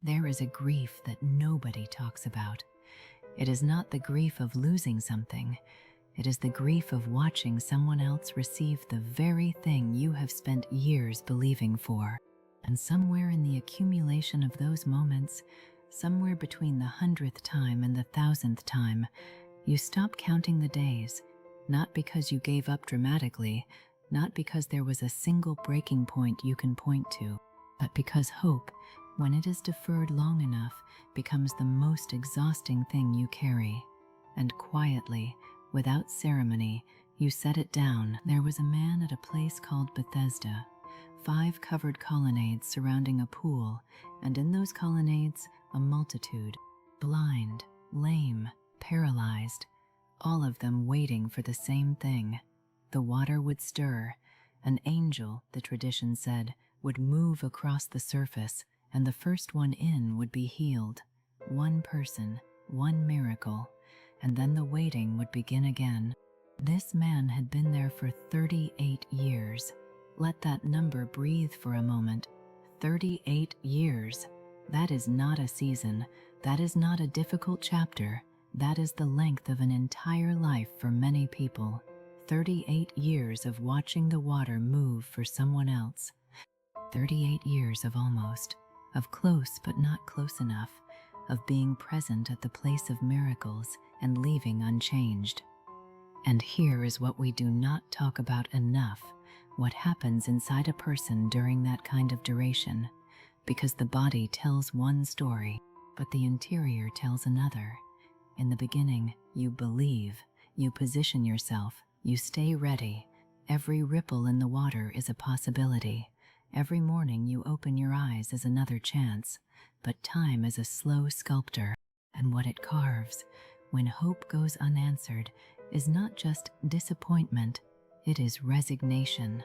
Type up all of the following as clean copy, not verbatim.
There is a grief that nobody talks about. It is not the grief of losing something. It is the grief of watching someone else receive the very thing you have spent years believing for. And somewhere in the accumulation of those moments, somewhere between the 100th time and the 1000th time, you stop counting the days, not because you gave up dramatically, not because there was a single breaking point you can point to, but because hope, when it is deferred long enough, becomes the most exhausting thing you carry. And quietly, without ceremony, you set it down. There was a man at a place called Bethesda, 5 covered colonnades surrounding a pool, and in those colonnades a multitude, blind, lame, paralyzed, all of them waiting for the same thing. The water would stir. An angel, the tradition said, would move across the surface, and the first one in would be healed. One person, one miracle, and then the waiting would begin again. This man had been there for 38 years. Let that number breathe for a moment. 38 years. That is not a season. That is not a difficult chapter. That is the length of an entire life for many people. 38 years of watching the water move for someone else. 38 years of almost, of close but not close enough, of being present at the place of miracles and leaving unchanged. And here is what we do not talk about enough, what happens inside a person during that kind of duration, because the body tells one story, but the interior tells another. In the beginning, you believe, you position yourself, you stay ready. Every ripple in the water is a possibility. Every morning you open your eyes is another chance. But time is a slow sculptor, and what it carves, when hope goes unanswered, is not just disappointment, it is resignation.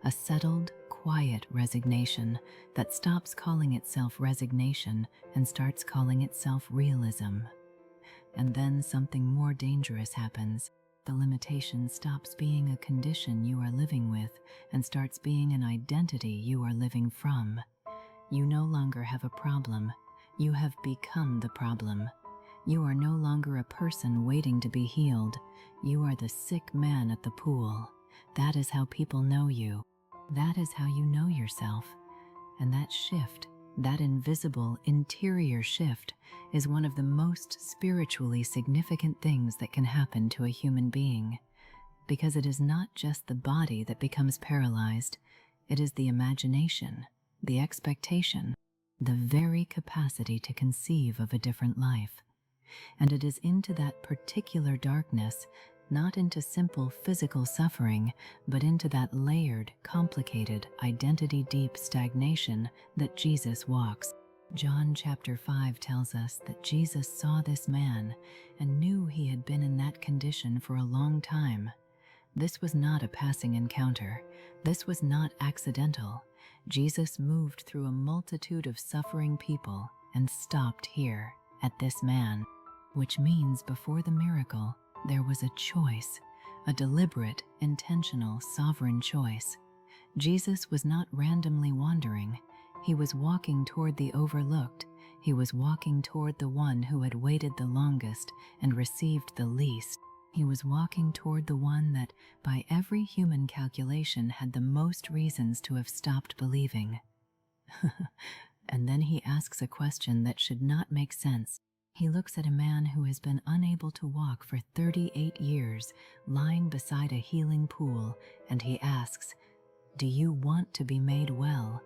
A settled, quiet resignation that stops calling itself resignation and starts calling itself realism. And then something more dangerous happens. The limitation stops being a condition you are living with and starts being an identity you are living from. You no longer have a problem. You have become the problem. You are no longer a person waiting to be healed. You are the sick man at the pool. That is how people know you. That is how you know yourself. And that shift, that invisible interior shift, is one of the most spiritually significant things that can happen to a human being. Because it is not just the body that becomes paralyzed, it is the imagination, the expectation, the very capacity to conceive of a different life. And it is into that particular darkness, not into simple physical suffering, but into that layered, complicated, identity-deep stagnation that Jesus walks. John chapter 5 tells us that Jesus saw this man and knew he had been in that condition for a long time. This was not a passing encounter. This was not accidental. Jesus moved through a multitude of suffering people and stopped here, at this man, which means before the miracle, there was a choice, a deliberate, intentional, sovereign choice. Jesus was not randomly wandering. He was walking toward the overlooked. He was walking toward the one who had waited the longest and received the least. He was walking toward the one that, by every human calculation, had the most reasons to have stopped believing. And then he asks a question that should not make sense. He looks at a man who has been unable to walk for 38 years, lying beside a healing pool, and he asks, "Do you want to be made well?"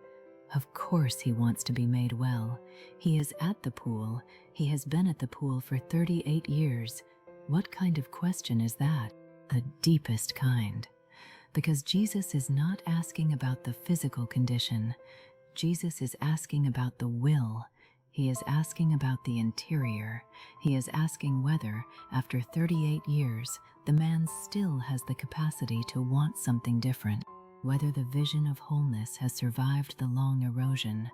Of course he wants to be made well. He is at the pool. He has been at the pool for 38 years. What kind of question is that? The deepest kind. Because Jesus is not asking about the physical condition. Jesus is asking about the will. He is asking about the interior. He is asking whether, after 38 years, the man still has the capacity to want something different. Whether the vision of wholeness has survived the long erosion,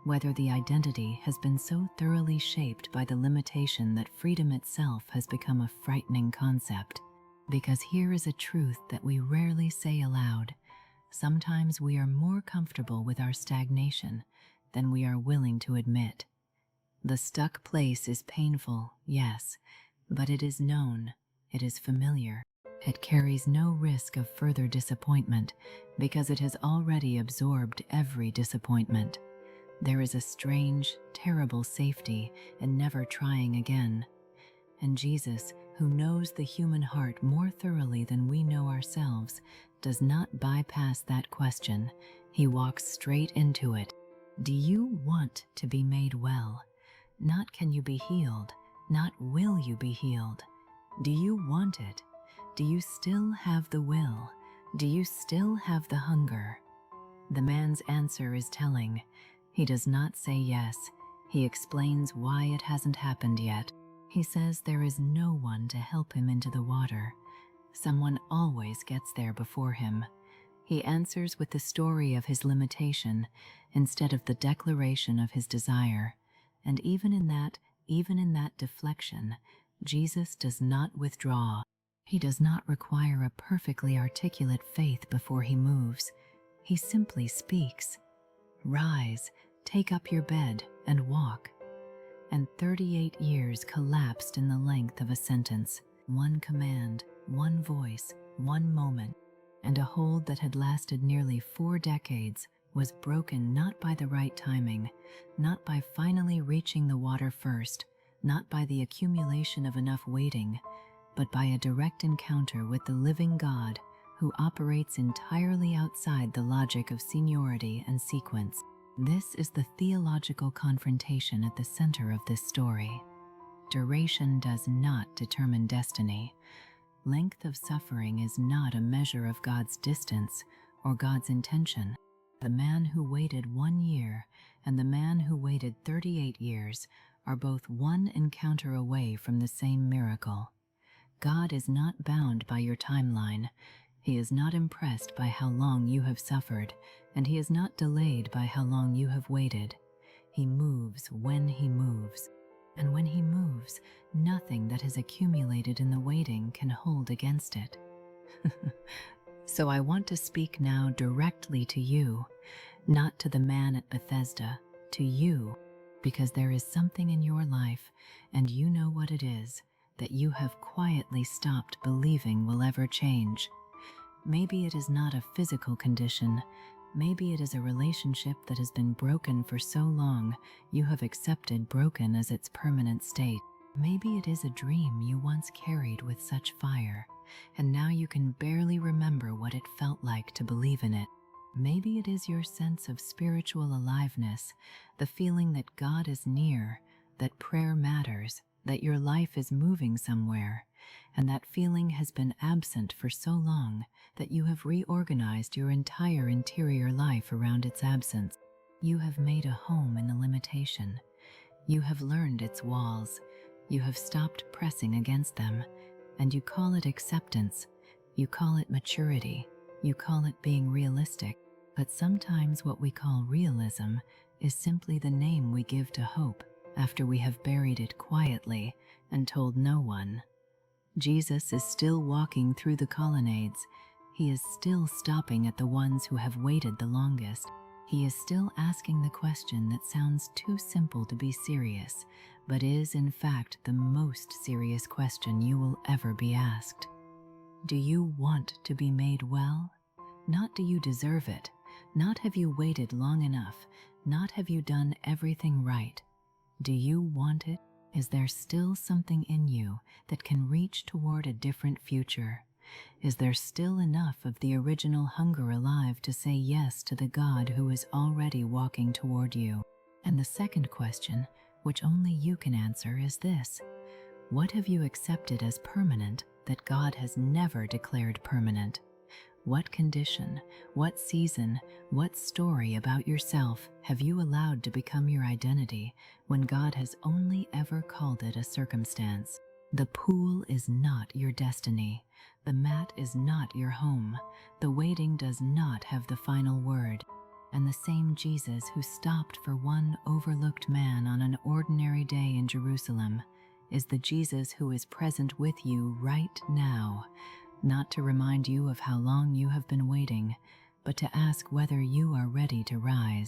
whether the identity has been so thoroughly shaped by the limitation that freedom itself has become a frightening concept. Because here is a truth that we rarely say aloud. Sometimes we are more comfortable with our stagnation than we are willing to admit. The stuck place is painful, yes, but it is known, it is familiar. It carries no risk of further disappointment because it has already absorbed every disappointment. There is a strange, terrible safety in never trying again. And Jesus, who knows the human heart more thoroughly than we know ourselves, does not bypass that question. He walks straight into it. Do you want to be made well? Not can you be healed, not will you be healed. Do you want it? Do you still have the will? Do you still have the hunger? The man's answer is telling. He does not say yes. He explains why it hasn't happened yet. He says there is no one to help him into the water. Someone always gets there before him. He answers with the story of his limitation instead of the declaration of his desire. And even in that deflection, Jesus does not withdraw. He does not require a perfectly articulate faith before he moves. He simply speaks. Rise, take up your bed, and walk. And 38 years collapsed in the length of a sentence. One command, one voice, one moment, and a hold that had lasted nearly 4 decades was broken not by the right timing, not by finally reaching the water first, not by the accumulation of enough waiting, but by a direct encounter with the living God who operates entirely outside the logic of seniority and sequence. This is the theological confrontation at the center of this story. Duration does not determine destiny. Length of suffering is not a measure of God's distance or God's intention. The man who waited 1 year and the man who waited 38 years are both one encounter away from the same miracle. God is not bound by your timeline. He is not impressed by how long you have suffered, and he is not delayed by how long you have waited. He moves when he moves. And when he moves, nothing that has accumulated in the waiting can hold against it. So I want to speak now directly to you, not to the man at Bethesda, to you, because there is something in your life, and you know what it is, that you have quietly stopped believing will ever change. Maybe it is not a physical condition. Maybe it is a relationship that has been broken for so long you have accepted broken as its permanent state. Maybe it is a dream you once carried with such fire, and now you can barely remember what it felt like to believe in it. Maybe it is your sense of spiritual aliveness, the feeling that God is near, that prayer matters, that your life is moving somewhere, and that feeling has been absent for so long that you have reorganized your entire interior life around its absence. You have made a home in the limitation. You have learned its walls. You have stopped pressing against them, and you call it acceptance. You call it maturity. You call it being realistic. But sometimes what we call realism is simply the name we give to hope after we have buried it quietly and told no one. Jesus is still walking through the colonnades. He is still stopping at the ones who have waited the longest. He is still asking the question that sounds too simple to be serious, but is in fact the most serious question you will ever be asked. Do you want to be made well? Not do you deserve it, not have you waited long enough, not have you done everything right. Do you want it? Is there still something in you that can reach toward a different future? Is there still enough of the original hunger alive to say yes to the God who is already walking toward you? And the second question, which only you can answer, is this: what have you accepted as permanent that God has never declared permanent? What condition, what season, what story about yourself have you allowed to become your identity when God has only ever called it a circumstance? The pool is not your destiny. The mat is not your home. The waiting does not have the final word. And the same Jesus who stopped for one overlooked man on an ordinary day in Jerusalem is the Jesus who is present with you right now, not to remind you of how long you have been waiting, but to ask whether you are ready to rise.